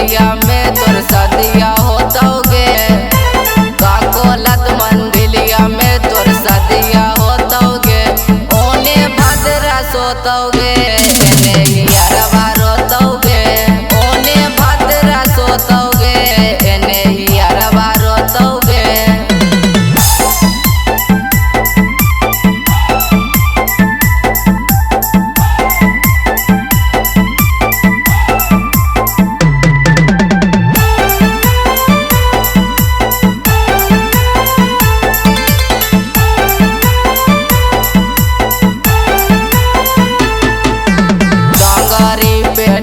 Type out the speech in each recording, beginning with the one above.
मंदिलिया में तोर सदिया होतोगे। काकोलत मंदिलिया में तोर सदिया होतोगे। ओने भद्रा सोतोगे एने यारवा रोतोगे। ओने भद्रा सोतोगे एने यारवा रोतोगे।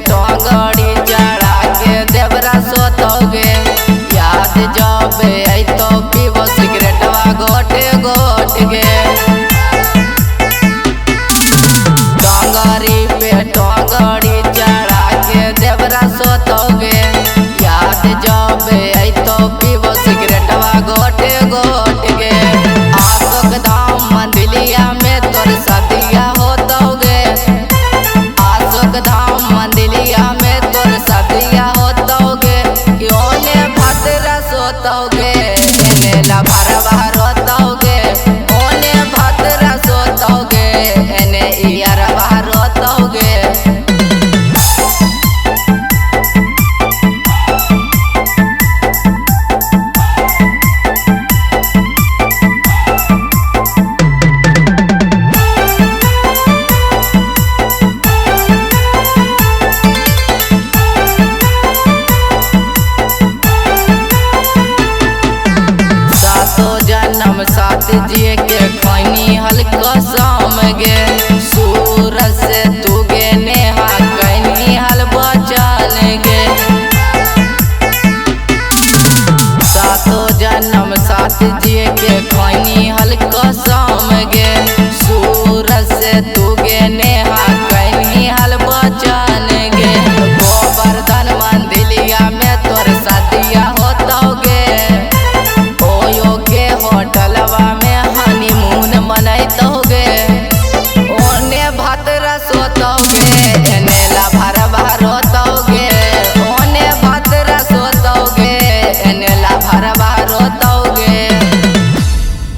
टोंगड़ी चढ़ा के देवरा सोतोगे। याद जब तो पीबो सिगरेटवा गोटे गोट के। टोंगड़ी पे टोंगड़ी चढ़ा के देवरा सोतोगे। याद जब तो पीबो सिगरेटवा गोटे गोट के। अशोक धाम मंदिलिया में तोर सदिया होतोगे। अशोक धाम मंदिलिया में तोर सदिया होतोगे। ओने भद्रा सोतोगे एने लभरवा रोतोगे। ओने भद्रा सोतोगे एने यारवा रोतोगे। सातो जन्म साथ जिए के खैनी हल्का